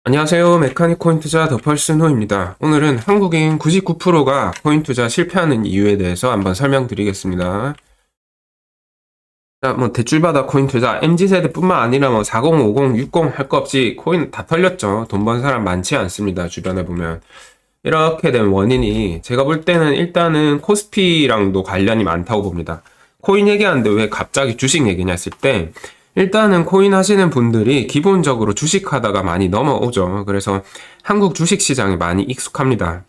안녕하세요. 메카닉 코인 투자 더펄슨호입니다. 오늘은 한국인 99%가 코인 투자 실패하는 이유에 대해서 한번 설명드리겠습니다. 자, 대출받아 코인 투자, MZ세대뿐만 아니라 40, 50, 60 할 거 없이 코인 다 털렸죠. 돈 번 사람 많지 않습니다. 주변에 보면. 이렇게 된 원인이 제가 볼 때는 일단은 코스피랑도 관련이 많다고 봅니다. 코인 얘기하는데 왜 갑자기 주식 얘기냐 했을 때 일단은 코인 하시는 분들이 기본적으로 주식하다가 많이 넘어오죠. 그래서 한국 주식시장에 많이 익숙합니다.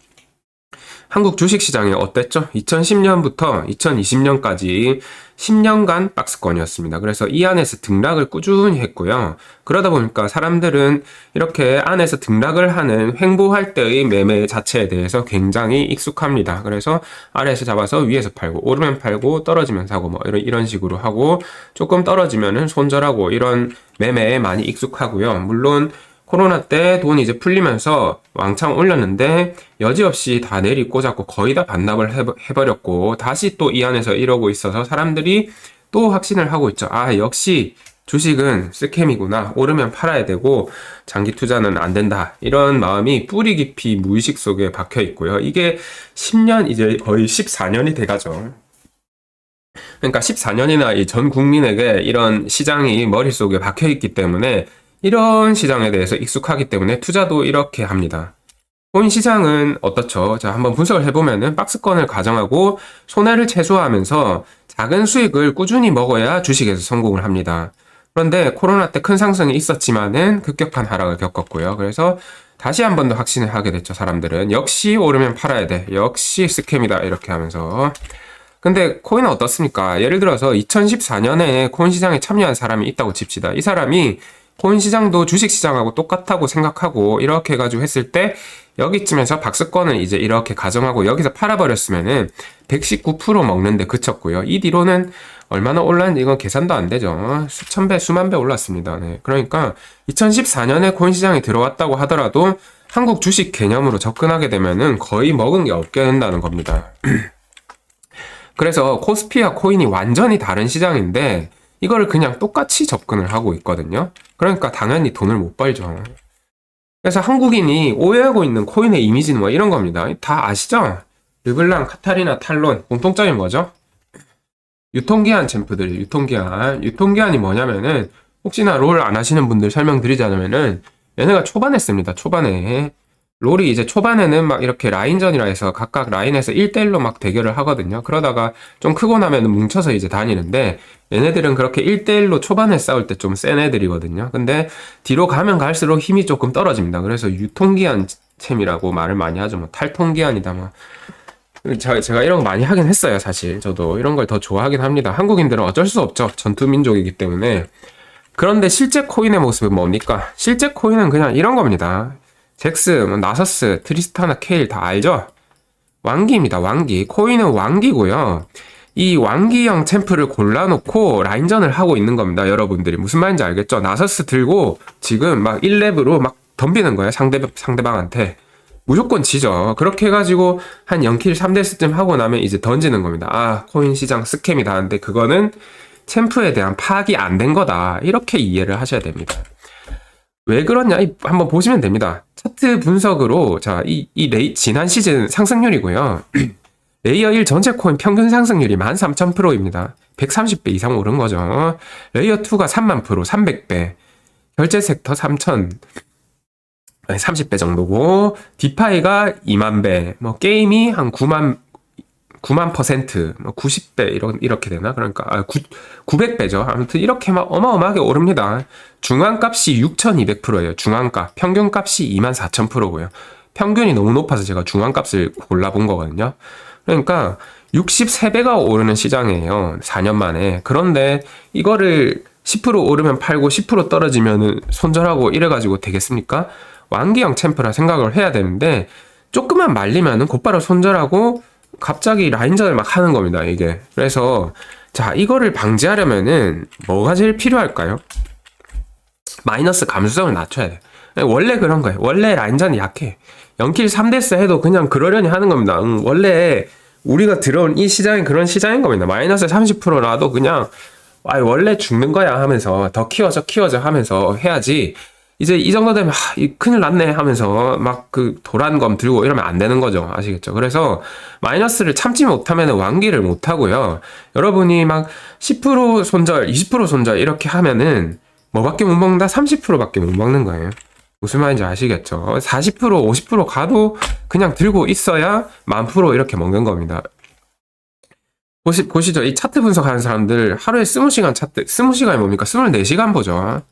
한국 주식시장이 어땠죠? 2010년부터 2020년까지 10년간 박스권이었습니다. 그래서 이 안에서 등락을 꾸준히 했고요. 그러다 보니까 사람들은 이렇게 안에서 등락을 하는 횡보할 때의 매매 자체에 대해서 굉장히 익숙합니다. 그래서 아래에서 잡아서 위에서 팔고 오르면 팔고 떨어지면 사고 이런 식으로 하고 조금 떨어지면은 손절하고 이런 매매에 많이 익숙하고요. 물론 코로나 때 돈이 이제 풀리면서 왕창 올렸는데 여지없이 다 내리고 자꾸 거의 다 반납을 해버렸고 다시 또 이 안에서 이러고 있어서 사람들이 또 확신을 하고 있죠. 아, 역시 주식은 스캠이구나. 오르면 팔아야 되고 장기 투자는 안 된다. 이런 마음이 뿌리 깊이 무의식 속에 박혀 있고요. 이게 10년 이제 거의 14년이 돼가죠. 그러니까 14년이나 이 전 국민에게 이런 시장이 머릿속에 박혀 있기 때문에 이런 시장에 대해서 익숙하기 때문에 투자도 이렇게 합니다. 코인 시장은 어떻죠? 자, 한번 분석을 해보면은 박스권을 가정하고 손해를 최소화하면서 작은 수익을 꾸준히 먹어야 주식에서 성공을 합니다. 그런데 코로나 때 큰 상승이 있었지만은 급격한 하락을 겪었고요. 그래서 다시 한 번 더 확신을 하게 됐죠, 사람들은. 역시 오르면 팔아야 돼. 역시 스캠이다. 이렇게 하면서. 근데 코인은 어떻습니까? 예를 들어서 2014년에 코인 시장에 참여한 사람이 있다고 칩시다. 이 사람이 코인 시장도 주식 시장하고 똑같다고 생각하고 이렇게 해가지고 했을 때 여기쯤에서 박스권을 이제 이렇게 가정하고 여기서 팔아버렸으면은 119% 먹는데 그쳤고요. 이 뒤로는 얼마나 올랐는지 이건 계산도 안 되죠. 수천 배, 수만 배 올랐습니다. 네. 그러니까 2014년에 코인 시장에 들어왔다고 하더라도 한국 주식 개념으로 접근하게 되면은 거의 먹은 게 없게 된다는 겁니다. 그래서 코스피와 코인이 완전히 다른 시장인데 이거를 그냥 똑같이 접근을 하고 있거든요. 그러니까 당연히 돈을 못 벌죠. 그래서 한국인이 오해하고 있는 코인의 이미지는 이런 겁니다. 다 아시죠? 르블랑, 카타리나, 탈론 공통점이 뭐죠? 유통기한 챔프들, 유통기한. 유통기한이 뭐냐면은 혹시나 롤 안 하시는 분들 설명드리자면은 얘네가 초반에 씁니다. 초반에. 롤이 이제 초반에는 막 이렇게 라인전이라 해서 각각 라인에서 1대1로 막 대결을 하거든요. 그러다가 좀 크고 나면 뭉쳐서 이제 다니는데 얘네들은 그렇게 1대1로 초반에 싸울 때 좀 센 애들이거든요. 근데 뒤로 가면 갈수록 힘이 조금 떨어집니다. 그래서 유통기한 챔이라고 말을 많이 하죠. 뭐 탈통기한이다 뭐. 제가 이런 거 많이 하긴 했어요, 사실. 저도 이런 걸 더 좋아하긴 합니다. 한국인들은 어쩔 수 없죠. 전투민족이기 때문에. 그런데 실제 코인의 모습은 뭡니까? 실제 코인은 그냥 이런 겁니다. 잭스, 나서스, 트리스타나, 케일 다 알죠? 왕기입니다. 왕기. 코인은 왕기고요. 이 왕기형 챔프를 골라놓고 라인전을 하고 있는 겁니다. 여러분들이 무슨 말인지 알겠죠? 나서스 들고 지금 막 1렙으로 막 덤비는 거예요. 상대방한테. 무조건 지죠. 그렇게 해가지고 한 0킬 3데스쯤 하고 나면 이제 던지는 겁니다. 아, 코인 시장 스캠이다 하는데 그거는 챔프에 대한 파악이 안 된 거다. 이렇게 이해를 하셔야 됩니다. 왜 그러냐? 한번 보시면 됩니다. 차트 분석으로, 자, 지난 시즌 상승률이고요. 레이어 1 전체 코인 평균 상승률이 13,000%입니다. 130배 이상 오른 거죠. 레이어 2가 3만 프로, 300배. 결제 섹터 3,000, 30배 정도고, 디파이가 2만 배, 게임이 한 9만 퍼센트, 90배, 이렇게 되나? 그러니까, 900배죠. 아무튼 이렇게 막 어마어마하게 오릅니다. 중앙값이 6200%예요. 중앙값. 평균값이 24000%고요. 평균이 너무 높아서 제가 중앙값을 골라본 거거든요. 그러니까 63배가 오르는 시장이에요. 4년 만에. 그런데 이거를 10% 오르면 팔고 10% 떨어지면 손절하고 이래가지고 되겠습니까? 왕기형 챔프라 생각을 해야 되는데 조금만 말리면은 곧바로 손절하고 갑자기 라인전을 막 하는 겁니다, 이게. 그래서 자, 이거를 방지하려면은 뭐가 제일 필요할까요? 마이너스 감수성을 낮춰야 돼. 원래 그런 거예요. 원래 라인전이 약해. 0킬 3데스 해도 그냥 그러려니 하는 겁니다. 원래 우리가 들어온 이 시장이 그런 시장인 겁니다. 마이너스 30%라도 그냥 원래 죽는 거야 하면서 더 키워져 하면서 해야지. 이제 이 정도 되면 큰일 났네 하면서 막 그 도란검 들고 이러면 안 되는 거죠. 아시겠죠? 그래서 마이너스를 참지 못하면 완기를 못 하고요. 여러분이 막 10% 손절, 20% 손절 이렇게 하면은 뭐밖에 못 먹는다? 30%밖에 못 먹는 거예요. 무슨 말인지 아시겠죠? 40%, 50% 가도 그냥 들고 있어야 10,000% 이렇게 먹는 겁니다. 보시죠. 이 차트 분석하는 사람들 하루에 20시간 차트, 20시간이 뭡니까? 24시간 보죠.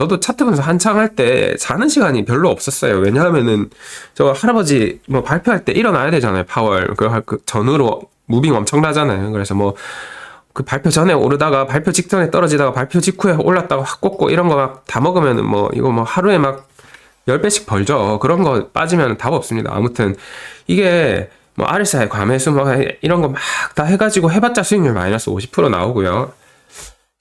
저도 차트 분석 한창 할 때 자는 시간이 별로 없었어요. 왜냐하면은 저 할아버지 뭐 발표할 때 일어나야 되잖아요. 파월 그 전후로 무빙 엄청나잖아요. 그래서 뭐 그 발표 전에 오르다가 발표 직전에 떨어지다가 발표 직후에 올랐다가 확 꽂고 이런 거 막 다 먹으면은 뭐 이거 뭐 하루에 막 10배씩 벌죠. 그런 거 빠지면 답 없습니다. 아무튼 이게 뭐 RSI 과매수 뭐 이런 거 막 다 해가지고 해봤자 수익률 마이너스 50% 나오고요.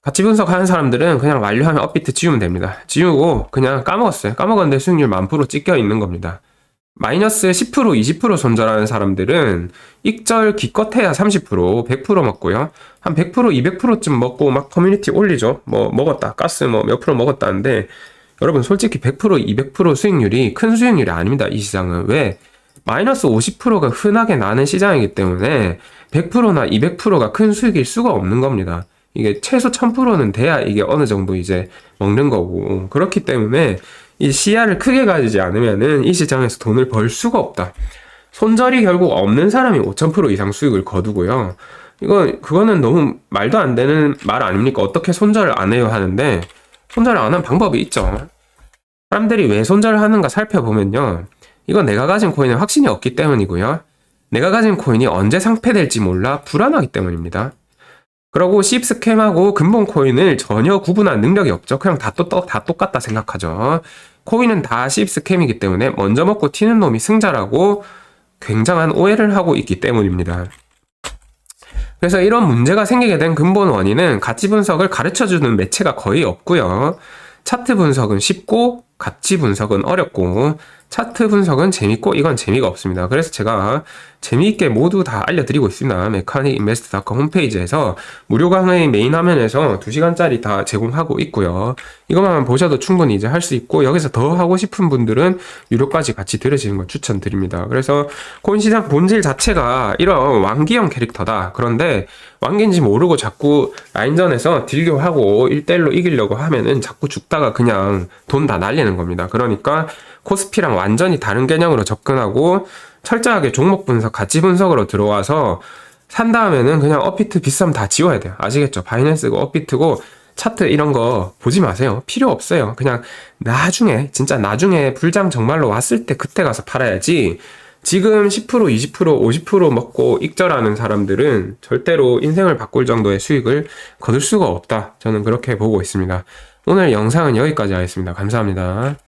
가치 분석하는 사람들은 그냥 완료하면 업비트 지우면 됩니다. 지우고 그냥 까먹었어요. 까먹었는데 수익률 10,000% 찍혀 있는 겁니다. 마이너스 10%, 20% 손절하는 사람들은 익절 기껏해야 30%, 100% 먹고요. 한 100%, 200%쯤 먹고 막 커뮤니티 올리죠. 뭐 먹었다, 가스 뭐 몇 프로 먹었다는데 여러분 솔직히 100%, 200% 수익률이 큰 수익률이 아닙니다. 이 시장은. 왜? 마이너스 50%가 흔하게 나는 시장이기 때문에 100%나 200%가 큰 수익일 수가 없는 겁니다. 이게 최소 1000%는 돼야 이게 어느 정도 이제 먹는 거고. 그렇기 때문에 이 시야를 크게 가지지 않으면은 이 시장에서 돈을 벌 수가 없다. 손절이 결국 없는 사람이 5000% 이상 수익을 거두고요. 그거는 너무 말도 안 되는 말 아닙니까? 어떻게 손절을 안 해요 하는데, 손절을 안 하는 방법이 있죠. 사람들이 왜 손절을 하는가 살펴보면요. 이건 내가 가진 코인에 확신이 없기 때문이고요. 내가 가진 코인이 언제 상폐될지 몰라 불안하기 때문입니다. 그러고 씹스캠하고 근본 코인을 전혀 구분할 능력이 없죠. 그냥 다 똑같다 생각하죠. 코인은 다 씹스캠이기 때문에 먼저 먹고 튀는 놈이 승자라고 굉장한 오해를 하고 있기 때문입니다. 그래서 이런 문제가 생기게 된 근본 원인은 가치 분석을 가르쳐주는 매체가 거의 없고요. 차트 분석은 쉽고 가치 분석은 어렵고 차트 분석은 재밌고 이건 재미가 없습니다. 그래서 제가 재미있게 모두 다 알려드리고 있습니다. mechanicinvest.com 홈페이지에서 무료 강의 메인 화면에서 2시간짜리 다 제공하고 있고요. 이것만 보셔도 충분히 이제 할 수 있고 여기서 더 하고 싶은 분들은 유료까지 같이 들으시는 걸 추천드립니다. 그래서 코인 시장 본질 자체가 이런 왕기형 캐릭터다. 그런데 왕기인지 모르고 자꾸 라인전에서 딜교하고 1대1로 이기려고 하면은 자꾸 죽다가 그냥 돈 다 날리는 겁니다. 그러니까 코스피랑 완전히 다른 개념으로 접근하고 철저하게 종목 분석, 가치 분석으로 들어와서 산 다음에는 그냥 업비트 비싸면 다 지워야 돼요. 아시겠죠? 바이낸스고 업비트고 차트 이런 거 보지 마세요. 필요 없어요. 그냥 나중에 진짜 나중에 불장 정말로 왔을 때 그때 가서 팔아야지. 지금 10%, 20%, 50% 먹고 익절하는 사람들은 절대로 인생을 바꿀 정도의 수익을 거둘 수가 없다. 저는 그렇게 보고 있습니다. 오늘 영상은 여기까지 하겠습니다. 감사합니다.